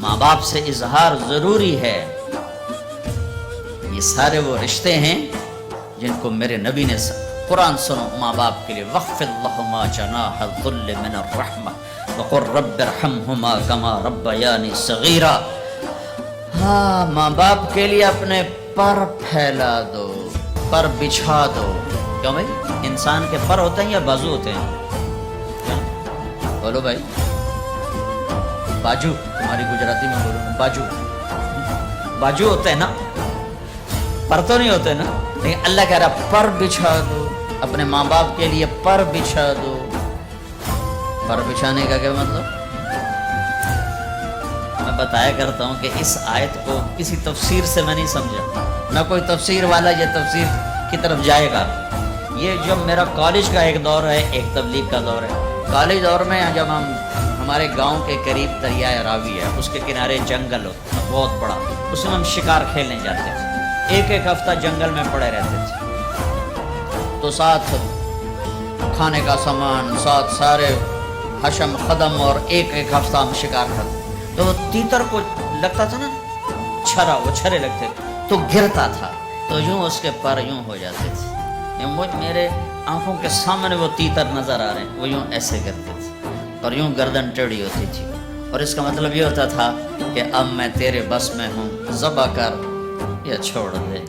ماں باپ سے اظہار ضروری ہے. یہ سارے وہ رشتے ہیں جن کو میرے نبی نے قرآن سنو ماں باپ کے لیے وَخْفِضْ لَهُمَا جَنَاحَ الذُّلِّ مِنَ الرَّحْمَةِ وَقُلْ رَبِّ ارْحَمْهُمَا كَمَا رَبَّيَانِي صَغِيرًا. ہاں ماں باپ کے لیے اپنے پر پھیلا دو, پر بچھا دو. کیوں بھائی, انسان کے پر ہوتے ہیں یا بازو ہوتے ہیں؟ بولو بھائی. باجو, تمہاری گجراتی میں بولو نا, باجو. باجو ہوتے ہیں نا, پر تو نہیں ہوتے نا. لیکن اللہ کہہ رہا پر بچھا دو, اپنے ماں باپ کے لیے پر بچھا دو. پر بچھانے کا کیا مطلب؟ میں بتایا کرتا ہوں کہ اس آیت کو کسی تفسیر سے میں نہیں سمجھا, نہ کوئی تفسیر والا یہ تفسیر کی طرف جائے گا. یہ جب میرا کالج کا ایک دور ہے, ایک تبلیغ کا دور ہے. کالج دور میں جب ہمارے گاؤں کے قریب دریائے راوی ہے, اس کے کنارے جنگل ہوتا بہت بڑا, اس میں ہم شکار کھیلنے جاتے تھے. ایک ایک ہفتہ جنگل میں پڑے رہتے تھے. تو ساتھ کھانے کا سامان, ساتھ سارے حشم خدم, اور ایک ایک ہفتہ ہم شکار کرتے. تو وہ تیتر کو لگتا تھا نا چھرا, وہ چھرے لگتے تو گرتا تھا, تو یوں اس کے پر یوں ہو جاتے تھے. میرے آنکھوں کے سامنے وہ تیتر نظر آ رہے ہیں, وہ یوں ایسے کرتے تھے اور یوں گردن ٹیڑھی ہوتی تھی. اور اس کا مطلب یہ ہوتا تھا کہ اب میں تیرے بس میں ہوں, ذبح کر یا چھوڑ دے,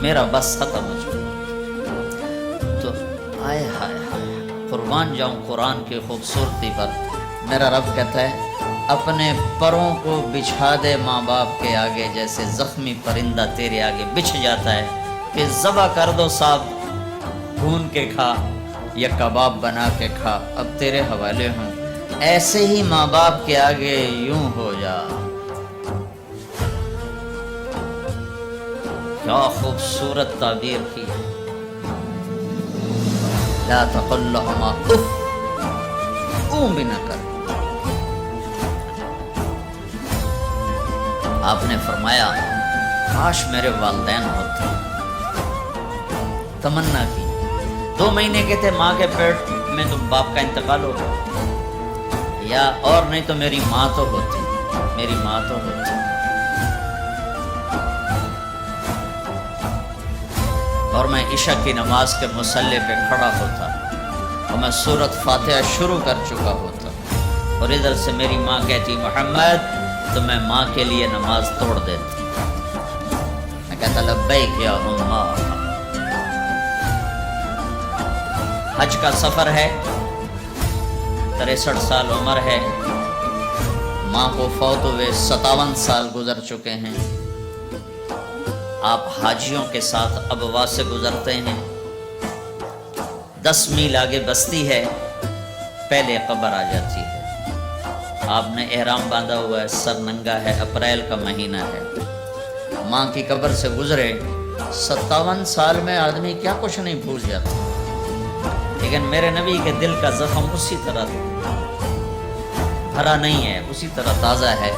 میرا بس ختم ہو چکا. تو آئے ہائے ہائے, قربان جاؤں قرآن کی خوبصورتی پر. میرا رب کہتا ہے اپنے پروں کو بچھا دے ماں باپ کے آگے, جیسے زخمی پرندہ تیرے آگے بچھ جاتا ہے کہ ذبح کر دو صاحب, بھون کے کھا یا کباب بنا کے کھا, اب تیرے حوالے ہوں. ایسے ہی ماں باپ کے آگے یوں ہو جا. کیا خوبصورت تعبیر کی. لا تقل لهما اف, اون بھی نہ کر. آپ نے فرمایا کاش میرے والدین ہوتے. تمنا کی. 2 مہینے کے تھے ماں کے پیٹ میں تو باپ کا انتقال ہو گیا, یا اور نہیں تو میری ماں تو ہوتی, میری ماں تو ہوتی. اور میں عشاء کی نماز کے مصلی پہ کھڑا ہوتا اور میں سورۃ فاتحہ شروع کر چکا ہوتا, اور ادھر سے میری ماں کہتی محمد, تو میں ماں کے لیے نماز توڑ دیتا. میں کہتا لبیک یا اماں. حج کا سفر ہے, 63 سال عمر ہے, ماں کو فوت ہوئے 57 سال گزر چکے ہیں. آپ حاجیوں کے ساتھ ابوا سے گزرتے ہیں. 10 میل آگے بستی ہے, پہلے قبر آ جاتی ہے. آپ نے احرام باندھا ہوا ہے, سر ننگا ہے, اپریل کا مہینہ ہے. ماں کی قبر سے گزرے 57 سال میں آدمی کیا کچھ نہیں بھول جاتا. لیکن میرے نبی کے دل کا زخم اسی طرح بھرا نہیں ہے, اسی طرح تازہ ہے.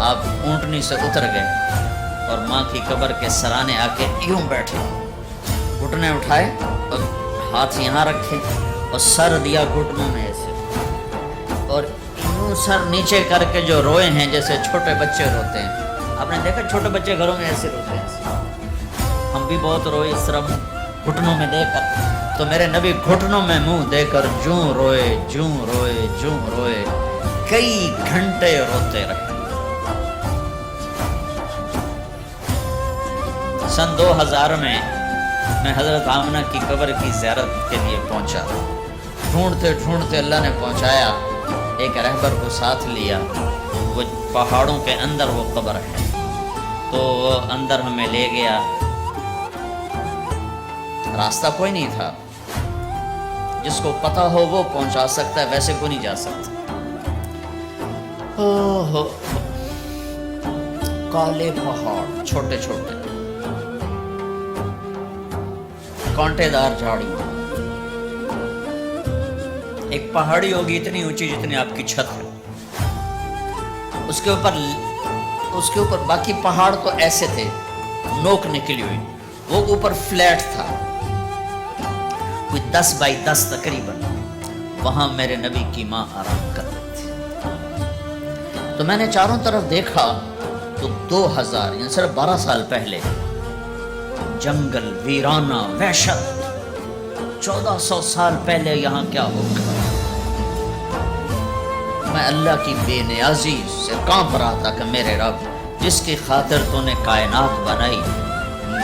آپ اونٹنی سے اتر گئے اور ماں کی قبر کے سرانے آ کے یوں بیٹھے, گھٹنے اٹھائے اور ہاتھ یہاں رکھے اور سر دیا گھٹنوں میں ایسے, اور یوں سر نیچے کر کے جو روئے ہیں جیسے چھوٹے بچے روتے ہیں. آپ نے دیکھا چھوٹے بچے گھروں میں ایسے روتے ہیں. ہم بھی بہت روئے اس طرح گھٹنوں میں دے کر, تو میرے نبی گھٹنوں میں منہ دے کر جوں روئے, جوں روئے, جوں روئے, کئی گھنٹے روتے رہے. سن 2000 میں حضرت آمنہ کی قبر کی زیارت کے لیے پہنچا. ڈھونڈتے ڈھونڈتے اللہ نے پہنچایا, ایک رہبر کو ساتھ لیا. وہ پہاڑوں کے اندر وہ قبر ہے, تو وہ اندر ہمیں لے گیا. راستہ کوئی نہیں تھا, جس کو پتہ ہو وہ پہنچا سکتا ہے, ویسے کوئی نہیں جا سکتا. کالے پہاڑ, چھوٹے چھوٹے, کانٹے دار جھاڑی. ایک پہاڑی ہوگی اتنی اونچی جتنی آپ کی چھت ہے, اس کے اوپر باقی پہاڑ تو ایسے تھے, نوک نکلی ہوئی. وہ اوپر فلیٹ تھا, کوئی 10 بائی 10 تقریباً. وہاں میرے نبی کی ماں آرام کر رہی تھی. تو میں نے چاروں طرف دیکھا تو 2000 یعنی صرف 12 سال پہلے جنگل ویرانہ وحشت، 1400 سال پہلے یہاں کیا ہوگا؟ میں اللہ کی بے نیازی سے کانپ رہا تھا کہ میرے رب جس کی خاطر تو نے کائنات بنائی،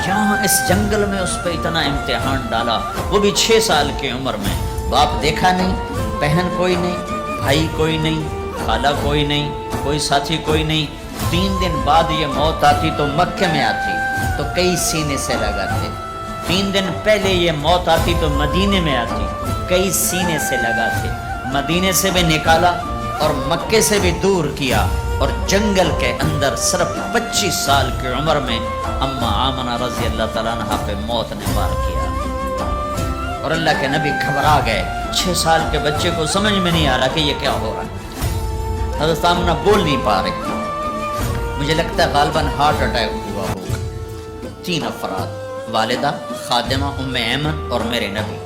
یہاں اس جنگل میں اس پہ اتنا امتحان ڈالا، وہ بھی 6 سال کی عمر میں۔ باپ دیکھا نہیں، بہن کوئی نہیں، بھائی کوئی نہیں، خالہ کوئی نہیں، کوئی ساتھی کوئی نہیں۔ 3 دن بعد یہ موت آتی تو مکے میں آتی تو کئی سینے سے لگاتے، 3 دن پہلے یہ موت آتی تو مدینے میں آتی، کئی سینے سے لگاتے، مدینے سے بھی نکالا اور مکے سے بھی دور کیا، اور جنگل کے اندر صرف 25 سال کی عمر میں اما آمنہ رضی اللہ تعالیٰ عنہ پہ موت نے وار کیا، اور اللہ کے نبی گھبرا گئے۔ 6 سال کے بچے کو سمجھ میں نہیں آ رہا کہ یہ کیا ہو رہا ہے۔ حضرت آمنہ بول نہیں پا رہے، مجھے لگتا ہے غالباً ہارٹ اٹیک ہوا ہوگا۔ 3 افراد، والدہ، خادمہ ام ایمن اور میرے نبی،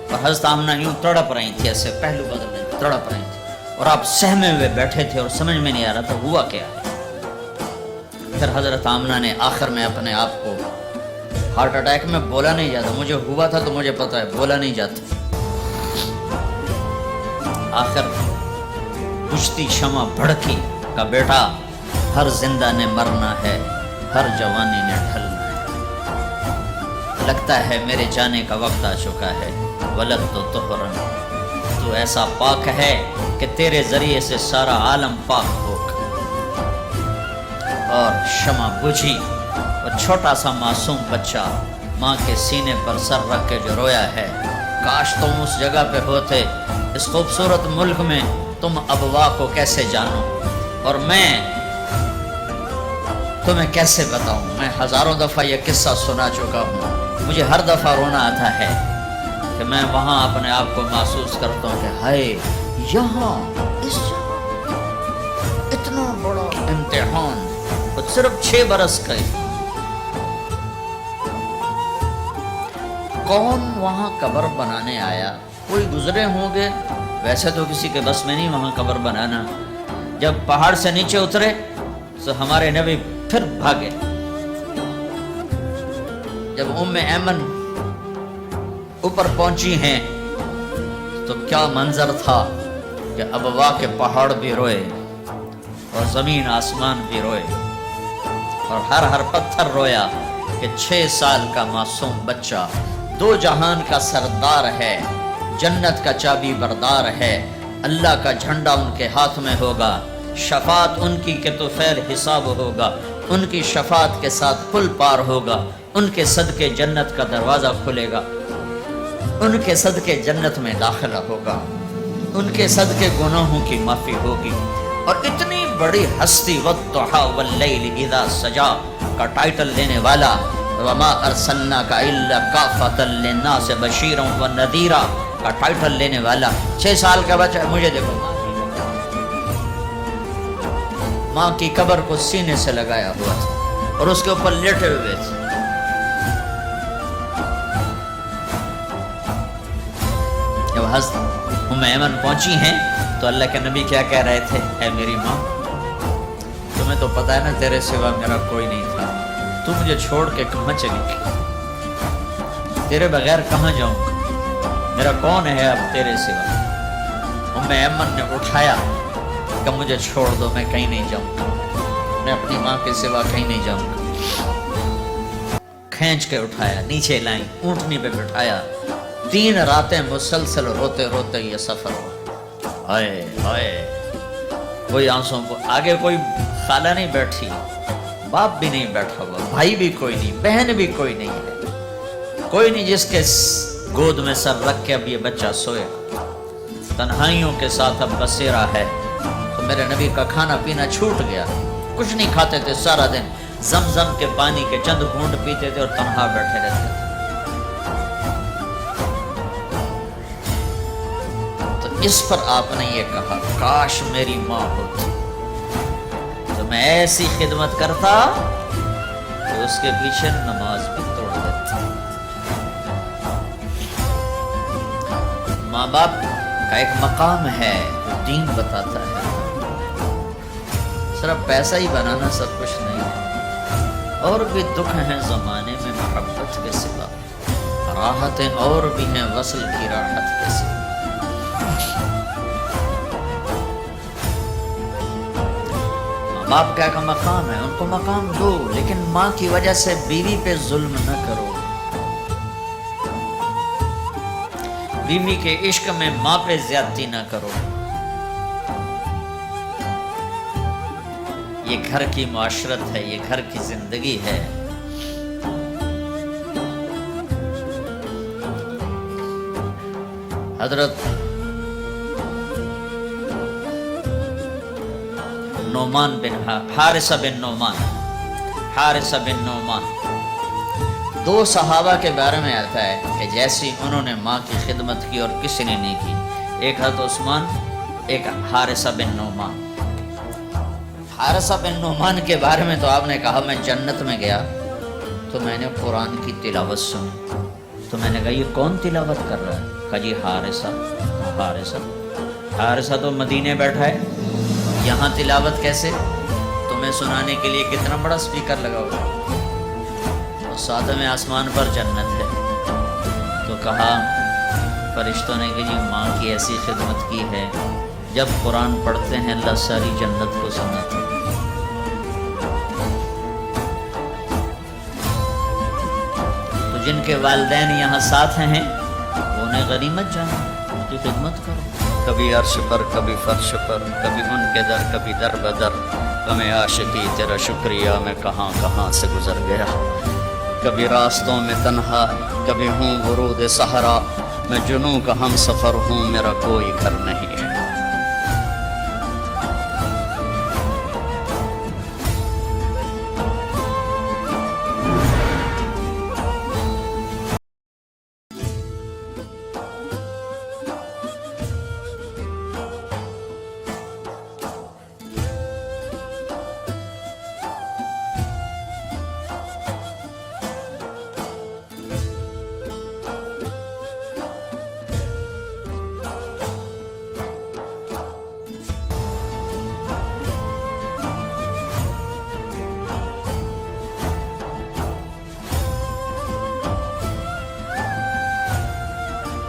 اور حضرت آمنہ یوں تڑپ رہی تھی، ایسے پہلو بدل رہی تھی، تڑپ رہی تھی، اور آپ سہمے ہوئے بیٹھے تھے اور سمجھ میں نہیں آ رہا تھا ہوا کیا ہے۔ پھر حضرت آمنہ نے آخر میں اپنے آپ کو، ہارٹ اٹیک میں بولا نہیں جاتا، مجھے ہوا تھا تو مجھے پتہ ہے بولا نہیں جاتا، آخر بجھتی شمع بھڑکی کا بیٹا ہر زندہ نے مرنا ہے، ہر جوانی نے ڈھلنا ہے، لگتا ہے میرے جانے کا وقت آ چکا ہے، ولد تو طہرن، تو ایسا پاک ہے کہ تیرے ذریعے سے سارا عالم پاک ہوگا۔ اور شمع بجھی اور چھوٹا سا معصوم بچہ ماں کے سینے پر سر رکھ کے جو رویا ہے، کاش تم اس جگہ پہ ہوتے، اس خوبصورت ملک میں، تم ابوا کو کیسے جانو، اور میں تمہیں کیسے بتاؤں۔ میں ہزاروں دفعہ یہ قصہ سنا چکا ہوں، مجھے ہر دفعہ رونا آتا ہے کہ میں وہاں اپنے آپ کو محسوس کرتا ہوں کہ ہائے یہاں اس جگہ اتنا بڑا امتحان، اور صرف 6 برس کا، کون وہاں قبر بنانے آیا؟ کوئی گزرے ہوں گے، ویسے تو کسی کے بس میں نہیں وہاں قبر بنانا۔ جب پہاڑ سے نیچے اترے تو ہمارے نبی پھر بھاگے۔ جب ام ایمن اوپر پہنچی ہیں تو کیا منظر تھا کہ ابوا کے پہاڑ بھی روئے اور زمین آسمان بھی روئے اور ہر پتھر رویا کہ 6 سال کا معصوم بچہ 2 جہان کا سردار ہے، جنت کا چابی بردار ہے، اللہ کا جھنڈا ان کے ہاتھ میں ہوگا، شفاعت ان کی کہ تو فعل حساب ہوگا، ان کی شفاعت کے ساتھ پل پار ہوگا، ان کے صدقے جنت کا دروازہ کھلے گا، ان کے صدقے جنت میں داخلہ ہوگا، ان کے صدقے گناہوں کی معافی ہوگی۔ اور اتنی بڑی ہستی والضحیٰ واللیل اذا سجا کا ٹائٹل لینے والا، وما ارسلناک الا کافۃ للناس بشیرا ونذیرا کا ٹائٹل لینے والا 6 سال کا بچہ، مجھے دیکھو ماں کی قبر کو سینے سے لگایا ہوا تھا اور اس کے اوپر لیٹے ہوئے تھے۔ جب حضرت ام ایمن پہنچی ہیں تو اللہ کے نبی کیا کہہ رہے تھے؟ اے میری ماں، تمہیں تو پتہ ہے نا تیرے سوا میرا کوئی نہیں تھا، تو مجھے چھوڑ کے کہاں چلی گئی؟ تیرے بغیر کہاں جاؤں گا؟ میرا کون ہے اب تیرے سوا؟ ام ایمن نے اٹھایا کہ مجھے چھوڑ دو، میں کہیں نہیں جاؤں گا، میں اپنی ماں کے سوا کہیں نہیں جاؤں گا۔ کھینچ کے اٹھایا، نیچے لائیں، اونٹنی پہ بٹھایا، 3 راتیں مسلسل روتے روتے یہ سفر ہوا۔ ہائے ہائے، کوئی آنسوں کو، آگے کوئی خالہ نہیں بیٹھی، باپ بھی نہیں بیٹھا ہوا، بھائی بھی کوئی نہیں، بہن بھی کوئی نہیں ہے، کوئی نہیں جس کے گود میں سر رکھ کے اب یہ بچہ سوئے، تنہائیوں کے ساتھ اب بسیرا ہے۔ تو میرے نبی کا کھانا پینا چھوٹ گیا، کچھ نہیں کھاتے تھے سارا دن، زمزم کے پانی کے چند گھونٹ پیتے تھے اور تنہا بیٹھے رہتے تھے۔ تو اس پر آپ نے یہ کہا کاش میری ماں ہوتی تو میں ایسی خدمت کرتا کہ اس کے پیچھے نماز بھی توڑ دیتا۔ ماں باپ کا ایک مقام ہے، دین بتاتا ہے، صرف پیسہ ہی بنانا سب کچھ نہیں ہے، اور بھی دکھ ہیں زمانے میں محبت کے سوا، راحتیں اور بھی ہیں وصل کی راحت کے سوا۔ ماں باپ کا مقام ہے، ان کو مقام دو، لیکن ماں کی وجہ سے بیوی پہ ظلم نہ کرو، بیوی کے عشق میں ماں پہ زیادتی نہ کرو۔ یہ گھر کی معاشرت ہے، یہ گھر کی زندگی ہے۔ حضرت نعمان بن حارثہ بن نعمان دو صحابہ کے بارے میں آتا ہے کہ جیسی انہوں نے ماں کی خدمت کی اور کسی نے نہیں کی، ایک حضرت عثمان، ایک حارثہ بن نعمان۔ حارثہ بن نعمان کے بارے میں تو آپ نے کہا میں جنت میں گیا تو میں نے قرآن کی تلاوت سنی، تو میں نے کہا یہ کون تلاوت کر رہا ہے؟ کہا جی حارثہ تو مدینے بیٹھا ہے، یہاں تلاوت کیسے؟ تمہیں سنانے کے لیے کتنا بڑا سپیکر لگا ہوا، ساتویں آسمان پر جنت ہے۔ تو کہا فرشتوں نے کہ جی ماں کی ایسی خدمت کی ہے، جب قرآن پڑھتے ہیں اللہ ساری جنت کو سناتا ہے۔ تو جن کے والدین یہاں ساتھ ہیں وہ انہیں غنیمت جانا، ان کی خدمت کرو، کبھی عرش پر، کبھی فرش پر، کبھی ان کے در، کبھی در بدر، ہمیں عاشقی تیرا شکریہ میں کہاں کہاں سے گزر گیا، کبھی راستوں میں تنہا، کبھی ہوں ورود صحرا، میں جنوں کا ہم سفر ہوں، میرا کوئی گھر نہیں ہے۔